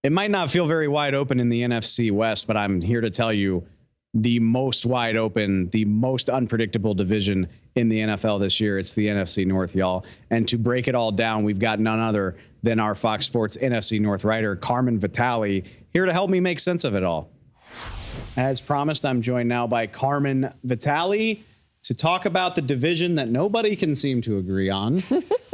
It might not feel very wide open in the NFC West, but I'm here to tell you the most wide open, the most unpredictable division in the NFL this year. It's the NFC North, y'all. And to break it all down, we've got none other than our Fox Sports NFC North writer, Carmen Vitali, here to help me make sense of it all. As promised, I'm joined now by Carmen Vitali to talk about the division that nobody can seem to agree on.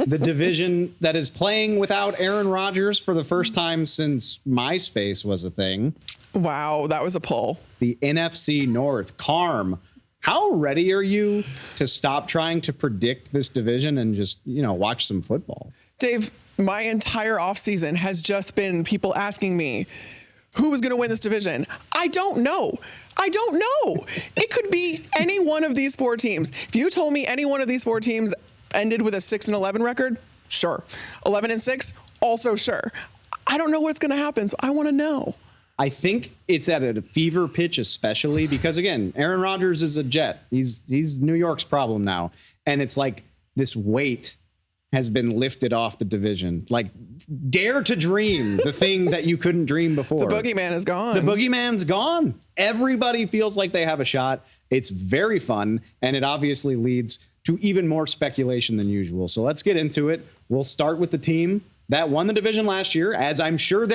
The division that is playing without Aaron Rodgers for the first time since MySpace was a thing. Wow, that was a pull. The NFC North. Carm, how ready are you to stop trying to predict this division and just, watch some football? Dave, my entire offseason has just been people asking me, who was going to win this division? I don't know. It could be any one of these four teams. If you told me any one of these four teams ended with a 6-11 record, sure. 11-6, also sure. I don't know what's going to happen, so I want to know. I think it's at a fever pitch, especially because, again, Aaron Rodgers is a Jet. He's New York's problem now. And it's like this weight has been lifted off the division. Like, dare to dream the thing that you couldn't dream before. The boogeyman is gone. The boogeyman's gone. Everybody feels like they have a shot. It's very fun, and it obviously leads to even more speculation than usual. So let's get into it. We'll start with the team that won the division last year, as I'm sure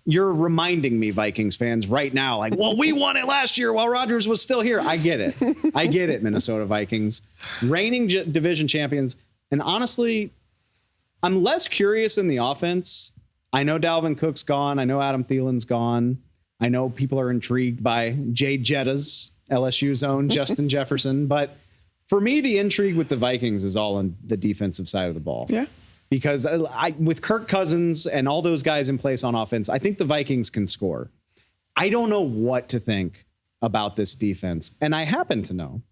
you're reminding me, Vikings fans, right now, like, well, we won it last year while Rodgers was still here. I get it, Minnesota Vikings. Reigning division champions. And honestly, I'm less curious in the offense. I know Dalvin Cook's gone. I know Adam Thielen's gone. I know people are intrigued by Jay Jetta's LSU's own Justin Jefferson. But for me, the intrigue with the Vikings is all on the defensive side of the ball. Yeah. Because with Kirk Cousins and all those guys in place on offense, I think the Vikings can score. I don't know what to think about this defense. And I happen to know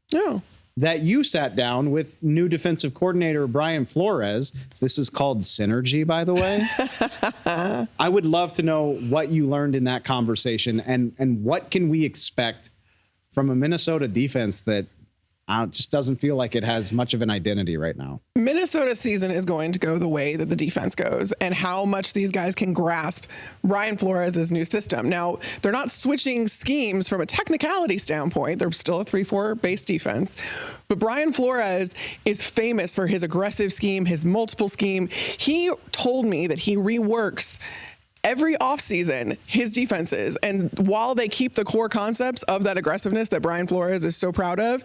that you sat down with new defensive coordinator Brian Flores. This is called synergy, by the way. I would love to know what you learned in that conversation and what can we expect from a Minnesota defense that just doesn't feel like it has much of an identity right now. Minnesota's season is going to go the way that the defense goes and how much these guys can grasp Brian Flores' new system. Now, they're not switching schemes from a technicality standpoint. They're still a 3-4 base defense. But Brian Flores is famous for his aggressive scheme, his multiple scheme. He told me that he reworks every offseason his defenses. And while they keep the core concepts of that aggressiveness that Brian Flores is so proud of,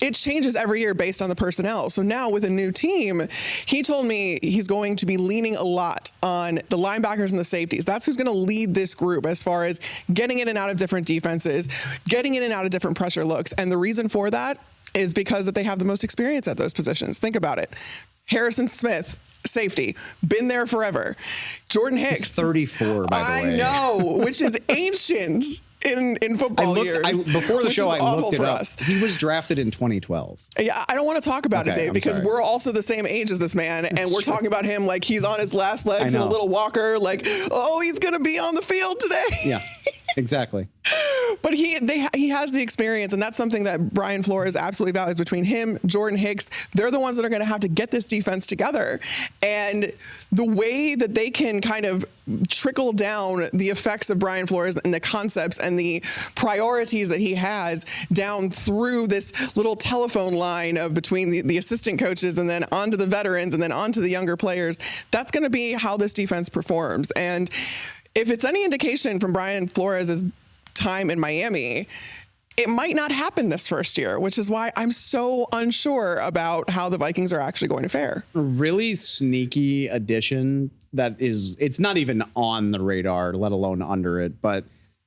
it changes every year based on the personnel. So now with a new team, he told me he's going to be leaning a lot on the linebackers and the safeties. That's who's going to lead this group as far as getting in and out of different defenses, getting in and out of different pressure looks. And the reason for that is because that they have the most experience at those positions. Think about it. Harrison Smith, safety, been there forever. Jordan Hicks. He's 34, by the way. I know, which is ancient in football years. Before the show, I looked it up. Us. He was drafted in 2012. Yeah, I don't want to talk about it, Dave, because we're also the same age as this man, and we're talking about him like he's on his last legs in a little walker, like, oh, he's going to be on the field today. Yeah, exactly. But he has the experience, and that's something that Brian Flores absolutely values. Between him, Jordan Hicks, they're the ones that are going to have to get this defense together. And the way that they can kind of trickle down the effects of Brian Flores and the concepts and the priorities that he has down through this little telephone line of between the assistant coaches and then onto the veterans and then onto the younger players, that's going to be how this defense performs. And if it's any indication from Brian Flores' time in Miami, it might not happen this first year, which is why I'm so unsure about how the Vikings are actually going to fare. A really sneaky addition that it's not even on the radar, let alone under it, but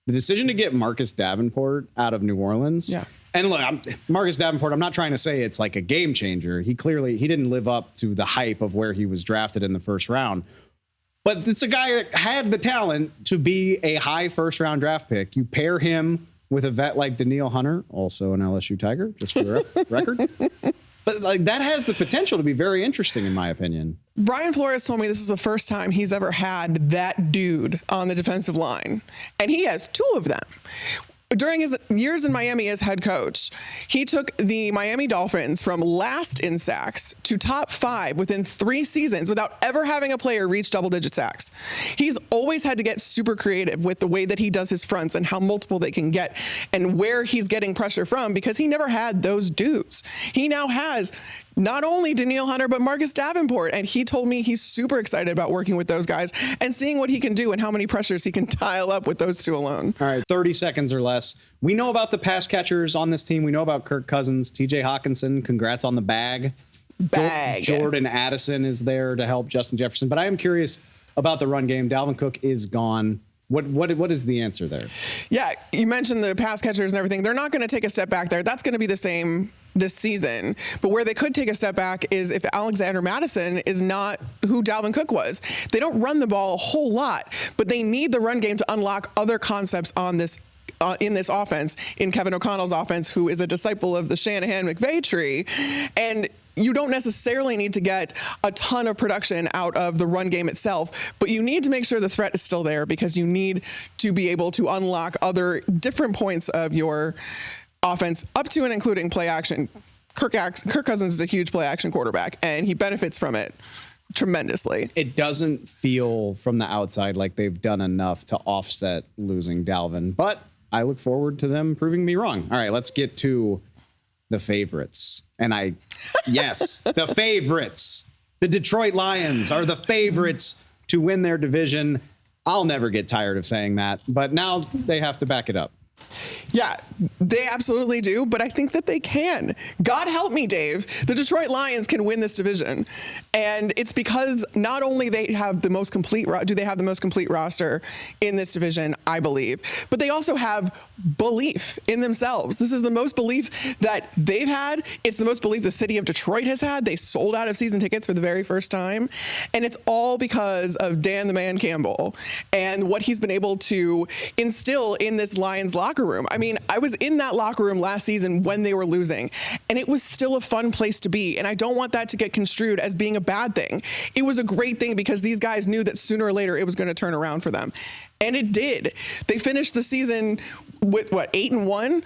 the decision to get Marcus Davenport out of New Orleans. Yeah. And look, Marcus Davenport, I'm not trying to say it's like a game changer. He didn't live up to the hype of where he was drafted in the first round. But it's a guy that had the talent to be a high first-round draft pick. You pair him with a vet like Danielle Hunter, also an LSU Tiger, just for the record. But that has the potential to be very interesting, in my opinion. Brian Flores told me this is the first time he's ever had that dude on the defensive line. And he has two of them. during his years in Miami as head coach, he took the Miami Dolphins from last in sacks to top 5 within 3 seasons without ever having a player reach double-digit sacks. He's always had to get super creative with the way that he does his fronts and how multiple they can get and where he's getting pressure from, because he never had those dudes. He now has not only Danielle Hunter, but Marcus Davenport. And he told me he's super excited about working with those guys and seeing what he can do and how many pressures he can dial up with those two alone. All right, 30 seconds or less. We know about the pass catchers on this team. We know about Kirk Cousins, TJ Hawkinson. Congrats on the bag. Jordan Addison is there to help Justin Jefferson. But I am curious about the run game. Dalvin Cook is gone. What is the answer there? Yeah, you mentioned the pass catchers and everything. They're not going to take a step back there. That's going to be the same this season. But where they could take a step back is if Alexander Mattison is not who Dalvin Cook was. They don't run the ball a whole lot, but they need the run game to unlock other concepts on this in this offense, in Kevin O'Connell's offense, who is a disciple of the Shanahan-McVay tree. And you don't necessarily need to get a ton of production out of the run game itself, but you need to make sure the threat is still there, because you need to be able to unlock other different points of your offense, up to and including play action. Kirk Cousins is a huge play action quarterback, and he benefits from it tremendously. It doesn't feel from the outside like they've done enough to offset losing Dalvin, but I look forward to them proving me wrong. All right, let's get to the favorites. And yes, the favorites. The Detroit Lions are the favorites to win their division. I'll never get tired of saying that, but now they have to back it up. Yeah, they absolutely do, but I think that they can. God help me, Dave. The Detroit Lions can win this division, and it's because not only they have the most complete roster in this division, I believe, but they also have belief in themselves. This is the most belief that they've had. It's the most belief the city of Detroit has had. They sold out of season tickets for the very first time, and it's all because of Dan the Man Campbell and what he's been able to instill in this Lions locker room. I mean, I was in that locker room last season when they were losing, and it was still a fun place to be. And I don't want that to get construed as being a bad thing. It was a great thing because these guys knew that sooner or later it was going to turn around for them. And it did. They finished the season with 8-1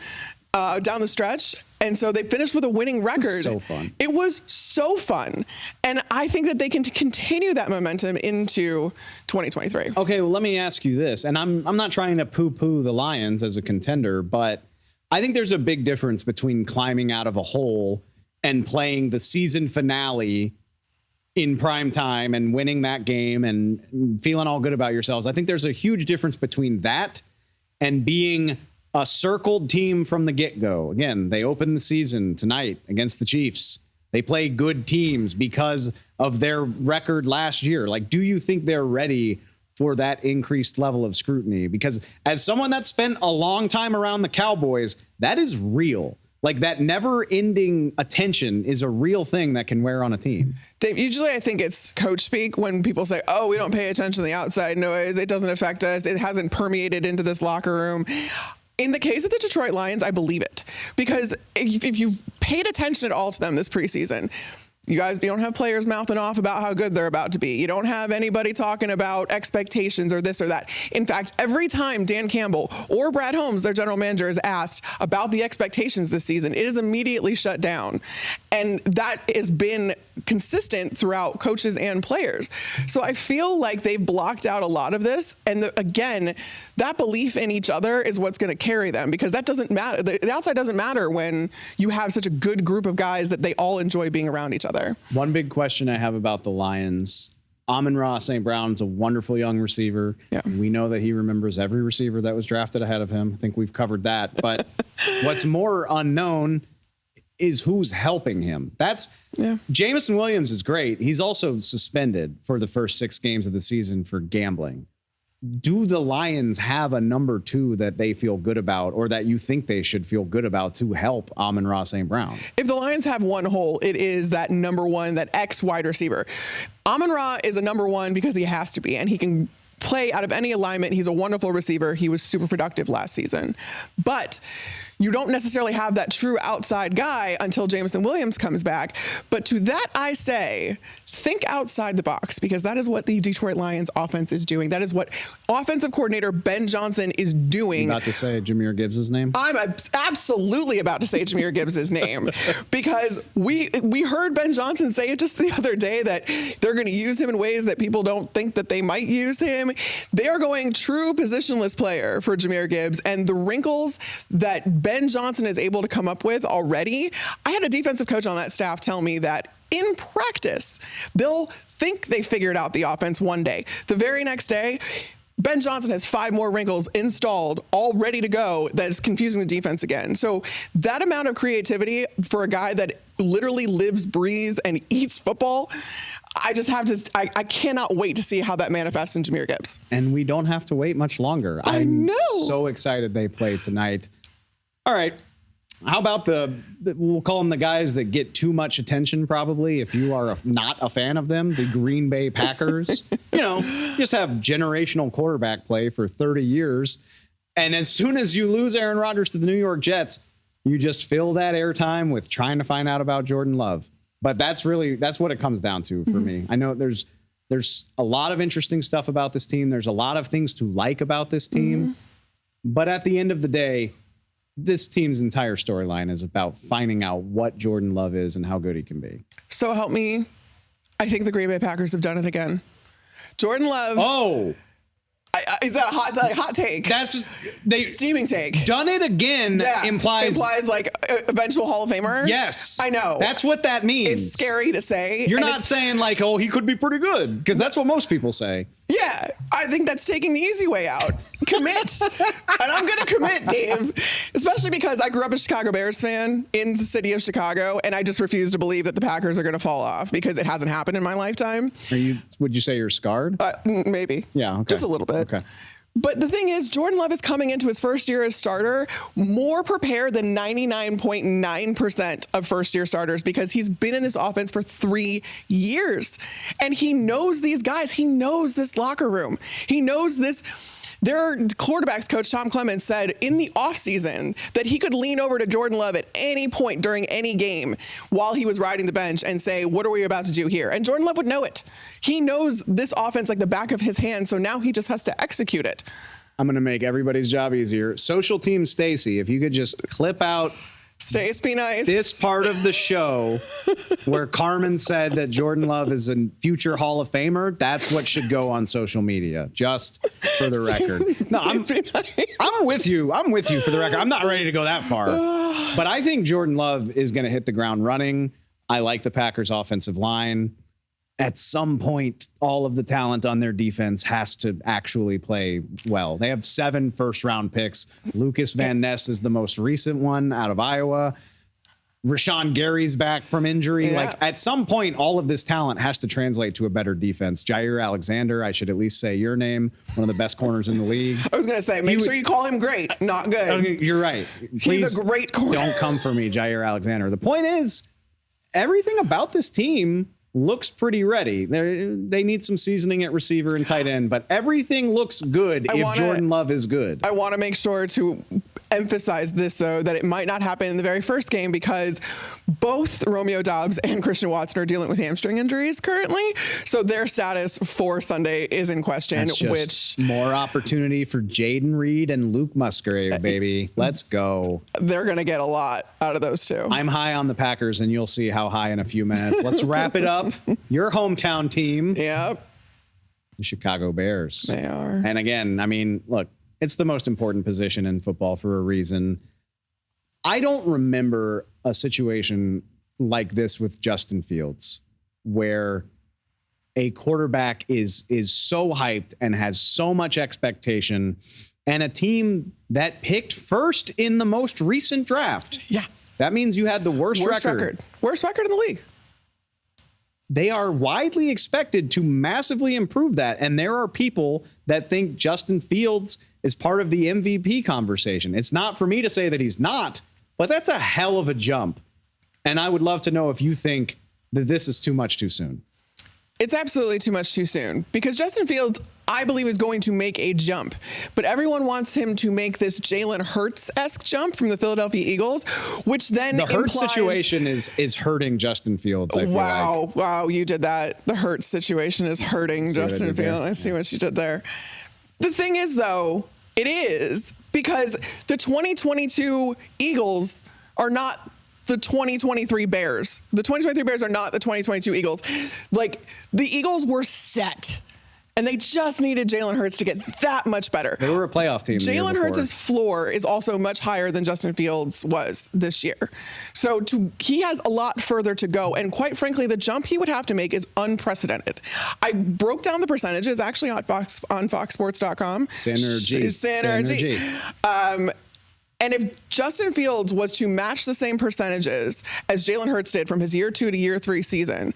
down the stretch. And so they finished with a winning record. So fun. It was so fun. And I think that they can continue that momentum into 2023. Okay, well, let me ask you this. And I'm not trying to poo-poo the Lions as a contender, but I think there's a big difference between climbing out of a hole and playing the season finale in prime time and winning that game and feeling all good about yourselves. I think there's a huge difference between that and being a circled team from the get-go. Again, they open the season tonight against the Chiefs. They play good teams because of their record last year. Like, do you think they're ready for that increased level of scrutiny? Because as someone that spent a long time around the Cowboys, that is real. Like, that never-ending attention is a real thing that can wear on a team. Dave, usually I think it's coach speak when people say, oh, we don't pay attention to the outside noise. It doesn't affect us. It hasn't permeated into this locker room. In the case of the Detroit Lions, I believe it, because if you've paid attention at all to them this preseason, you don't have players mouthing off about how good they're about to be. You don't have anybody talking about expectations or this or that. In fact, every time Dan Campbell or Brad Holmes, their general manager, is asked about the expectations this season, it is immediately shut down. And that has been consistent throughout coaches and players. So I feel like they've blocked out a lot of this. And again, that belief in each other is what's going to carry them, because that doesn't matter. The outside doesn't matter when you have such a good group of guys that they all enjoy being around each other. One big question I have about the Lions, Amon-Ra St. Brown's a wonderful young receiver. Yeah. We know that he remembers every receiver that was drafted ahead of him. I think we've covered that. But what's more unknown is who's helping him. Jamison Williams is great. He's also suspended for the first 6 games of the season for gambling. Do the Lions have a number 2 that they feel good about, or that you think they should feel good about, to help Amon-Ra St. Brown? If the Lions have one hole, it is that number 1, that X wide receiver. Amon-Ra is a number 1 because he has to be, and he can play out of any alignment. He's a wonderful receiver. He was super productive last season. But you don't necessarily have that true outside guy until Jameson Williams comes back. But to that, I say, think outside the box, because that is what the Detroit Lions offense is doing. That is what offensive coordinator Ben Johnson is doing. You about to say Jahmyr Gibbs' name? I'm absolutely about to say Jahmyr Gibbs' name, because we heard Ben Johnson say it just the other day that they're going to use him in ways that people don't think that they might use him. They are going true positionless player for Jahmyr Gibbs, and the wrinkles that Ben Johnson is able to come up with already. I had a defensive coach on that staff tell me that in practice, they'll think they figured out the offense one day. The very next day, Ben Johnson has 5 more wrinkles installed, all ready to go, that is confusing the defense again. So that amount of creativity for a guy that literally lives, breathes, and eats football, I cannot wait to see how that manifests in Jahmyr Gibbs. And we don't have to wait much longer. I'm so excited they play tonight. All right. How about we'll call them the guys that get too much attention, probably, if you are not a fan of them, the Green Bay Packers. Just have generational quarterback play for 30 years. And as soon as you lose Aaron Rodgers to the New York Jets, you just fill that airtime with trying to find out about Jordan Love. But that's what it comes down to for me. I know there's a lot of interesting stuff about this team. There's a lot of things to like about this team. But at the end of the day, this team's entire storyline is about finding out what Jordan Love is and how good he can be. So help me. I think the Green Bay Packers have done it again. Jordan Love. Oh. Is that a hot take? That's steaming take. Done it again implies like eventual Hall of Famer. Yes, I know. That's what that means. It's scary to say. You're not saying like, oh, he could be pretty good, because that's what most people say. Yeah, I think that's taking the easy way out. Commit. And I'm going to commit, Dave, especially because I grew up a Chicago Bears fan in the city of Chicago, and I just refuse to believe that the Packers are going to fall off, because it hasn't happened in my lifetime. Would you say you're scarred? Maybe. Yeah, okay. Just a little bit. Okay. But the thing is, Jordan Love is coming into his first year as starter more prepared than 99.9% of first-year starters, because he's been in this offense for 3 years. And he knows these guys. He knows this locker room. He knows this. Their quarterbacks coach, Tom Clements, said in the offseason that he could lean over to Jordan Love at any point during any game while he was riding the bench and say, what are we about to do here? And Jordan Love would know it. He knows this offense like the back of his hand, so now he just has to execute it. I'm going to make everybody's job easier. Social Team Stacy, if you could just clip out Stace, be nice. this part of the show where Carmen said that Jordan Love is a future Hall of Famer, that's what should go on social media, just for the record. No, I'm with you. I'm with you for the record. I'm not ready to go that far. But I think Jordan Love is going to hit the ground running. I like the Packers' offensive line. At some point, all of the talent on their defense has to actually play well. They have 7 first-round picks. Lucas Van Ness is the most recent one out of Iowa. Rashawn Gary's back from injury. Yeah. Like, at some point, all of this talent has to translate to a better defense. Jair Alexander, I should at least say your name, one of the best corners in the league. I was going to say, make sure you call him great, not good. Okay, you're right. Please He's a great corner. Don't come for me, Jair Alexander. The point is, everything about this team looks pretty ready. They need some seasoning at receiver and tight end, but everything looks good if Jordan Love is good. I want to make sure to emphasize this, though, that it might not happen in the very first game, because both Romeo Doubs and Christian Watson are dealing with hamstring injuries currently. So their status for Sunday is in question. That's just more opportunity for Jaden Reed and Luke Musgrave, baby. Let's go. They're going to get a lot out of those two. I'm high on the Packers, and you'll see how high in a few minutes. Let's wrap it up. Your hometown team. Yep. The Chicago Bears. They are. And again, I mean, look, it's the most important position in football for a reason. I don't remember a situation like this with Justin Fields, where a quarterback is so hyped and has so much expectation, and a team that picked first in the most recent draft. Yeah. That means you had the worst record. Worst record in the league. They are widely expected to massively improve that. And there are people that think Justin Fields is part of the MVP conversation. It's not for me to say that he's not, but that's a hell of a jump. And I would love to know if you think that this is too much too soon. It's absolutely too much too soon, because Justin Fields, I believe is going to make a jump. But everyone wants him to make this Jalen Hurts-esque jump from the Philadelphia Eagles, which then the Hurts situation is hurting Justin Fields. I feel like. Wow, you did that. The Hurts situation is hurting Justin Fields. I see what you did there. The thing is, though, it is because the 2022 Eagles are not the 2023 Bears. The 2023 Bears are not the 2022 Eagles. Like, the Eagles were set, and they just needed Jalen Hurts to get that much better. They were a playoff team. Jalen Hurts' floor is also much higher than Justin Fields was this year. So he has a lot further to go. And quite frankly, the jump he would have to make is unprecedented. I broke down the percentages actually on foxsports.com. Synergy. And if Justin Fields was to match the same percentages as Jalen Hurts did from his year 2 to year 3 season,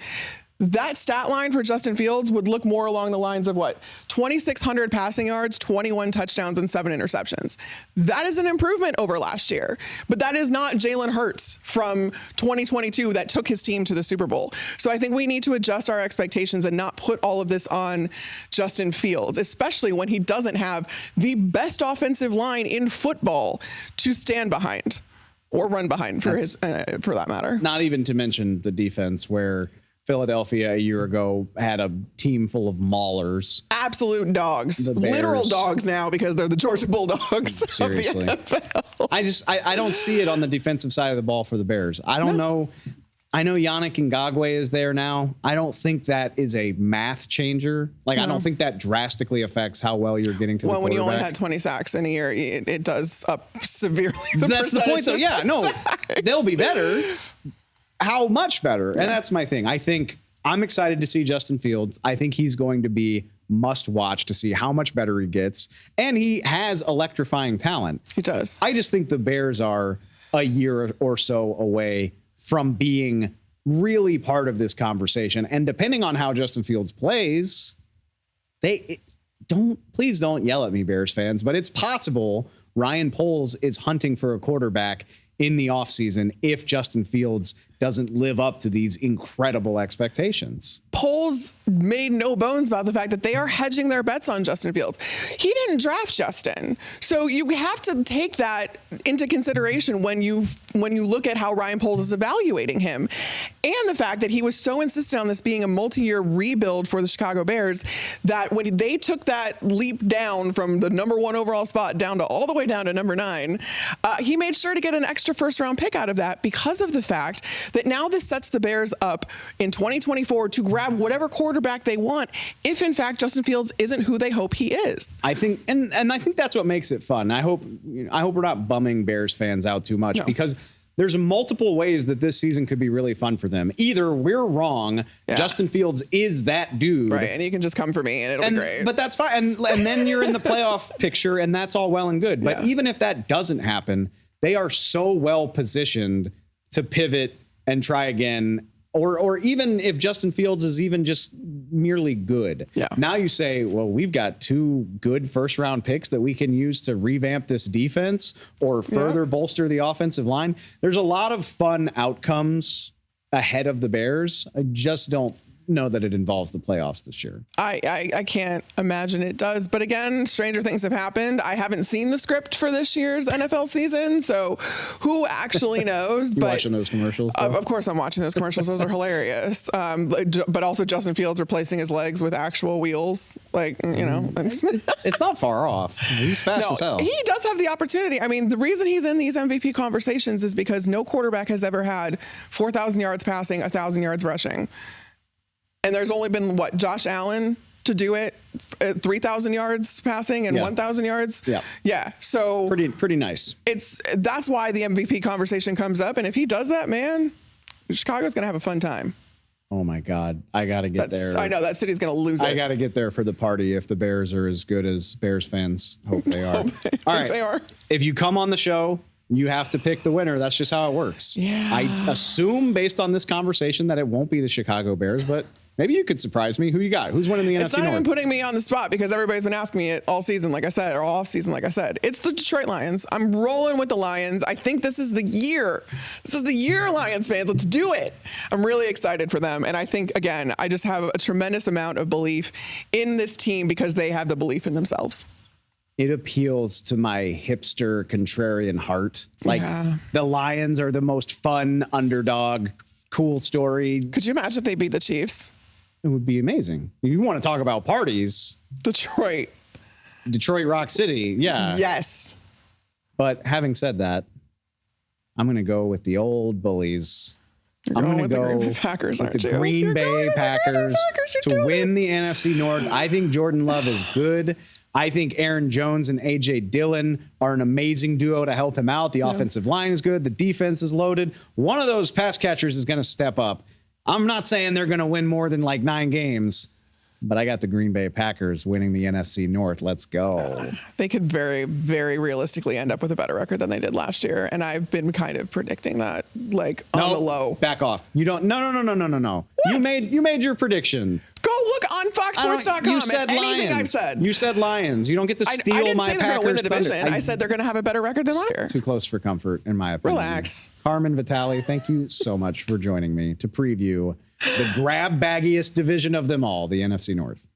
that stat line for Justin Fields would look more along the lines of what? 2,600 passing yards, 21 touchdowns, and 7 interceptions. That is an improvement over last year. But that is not Jalen Hurts from 2022 that took his team to the Super Bowl. So I think we need to adjust our expectations and not put all of this on Justin Fields, especially when he doesn't have the best offensive line in football to stand behind or run behind for that matter. Not even to mention the defense where Philadelphia a year ago had a team full of maulers. Absolute dogs. Literal dogs now because they're the Georgia Bulldogs Seriously. of the NFL. I don't see it on the defensive side of the ball for the Bears. I don't know. I know Yannick Ngakoue is there now. I don't think that is a math changer. Like, I don't think that drastically affects how well you're getting to the quarterback. When you only had 20 sacks in a year, it does up severely. That's the point, though. Yeah, no, they'll be better. How much better? And that's my thing. I think I'm excited to see Justin Fields. I think he's going to be must watch to see how much better he gets. And he has electrifying talent. He does. I just think the Bears are a year or so away from being really part of this conversation. And depending on how Justin Fields plays, please don't yell at me, Bears fans, but it's possible Ryan Poles is hunting for a quarterback in the offseason if Justin Fields doesn't live up to these incredible expectations. Poles made no bones about the fact that they are hedging their bets on Justin Fields. He didn't draft Justin. So you have to take that into consideration when you look at how Ryan Poles is evaluating him. And the fact that he was so insistent on this being a multi-year rebuild for the Chicago Bears that when they took that leap down from the number 1 overall spot down to all the way down to number 9, he made sure to get an extra first-round pick out of that because of the fact that now this sets the Bears up in 2024 to grab whatever quarterback they want if, in fact, Justin Fields isn't who they hope he is. I think, and I think that's what makes it fun. I hope we're not bumming Bears fans out too much because there's multiple ways that this season could be really fun for them. Either we're wrong, Justin Fields is that dude. Right, and you can just come for me and it'll be great. But that's fine. And then you're in the playoff picture and that's all well and good. But even if that doesn't happen, they are so well positioned to pivot and try again. Or even if Justin Fields is even just merely good. Yeah. Now you say, well, we've got 2 good first-round picks that we can use to revamp this defense or further bolster the offensive line. There's a lot of fun outcomes ahead of the Bears. I just don't know that it involves the playoffs this year. I can't imagine it does. But again, stranger things have happened. I haven't seen the script for this year's NFL season, so who actually knows? You're watching those commercials? Of course I'm watching those commercials. Those are hilarious. But also Justin Fields replacing his legs with actual wheels. Like, you know. It's not far off. He's fast as hell. He does have the opportunity. I mean, the reason he's in these MVP conversations is because no quarterback has ever had 4,000 yards passing, 1,000 yards rushing. And there's only been, Josh Allen to do it, 3,000 yards passing and 1,000 yards. Yeah. So pretty nice. That's why the MVP conversation comes up. And if he does that, man, Chicago's going to have a fun time. Oh my God. I got to get there. I know that city's going to lose it. I got to get there for the party if the Bears are as good as Bears fans hope they are. All right. They are. If you come on the show, you have to pick the winner. That's just how it works. Yeah. I assume based on this conversation that it won't be the Chicago Bears, but Maybe you could surprise me. Who you got? Who's winning the It's NFC not North? even putting me on the spot because everybody's been asking me it all season, like I said, or all off season, like I said. It's the Detroit Lions. I'm rolling with the Lions. I think this is the year. This is the year, Lions fans. Let's do it. I'm really excited for them. And I think, again, I just have a tremendous amount of belief in this team because they have the belief in themselves. It appeals to my hipster contrarian heart. Like the Lions are the most fun underdog, cool story. Could you imagine if they beat the Chiefs? It would be amazing. You want to talk about parties? Detroit, Rock City. Yeah. Yes. But having said that, I'm going to go with the old bullies. You're I'm going going to with go the Green Bay Packers, with aren't the you? Green You're going Bay with the Green Bay Packers Packers. You're to doing win it. the NFC North. I think Jordan Love is good. I think Aaron Jones and A.J. Dillon are an amazing duo to help him out. The offensive line is good. The defense is loaded. One of those pass catchers is going to step up. I'm not saying they're going to win more than like 9 games, but I got the Green Bay Packers winning the NFC North. Let's go. They could very, very realistically end up with a better record than they did last year. And I've been kind of predicting that, like, on the low. Back off. You don't. No. What? You made your prediction. Go look on FoxSports.com. You said anything Lions. I've said. You said Lions. You don't get to steal I didn't my say they're going to win the Packers division. thunder. I said they're going to have a better record than last year. Too close for comfort, in my opinion. Relax. Carmen, Vitali, thank you so much for joining me to preview the grab baggiest division of them all, the NFC North.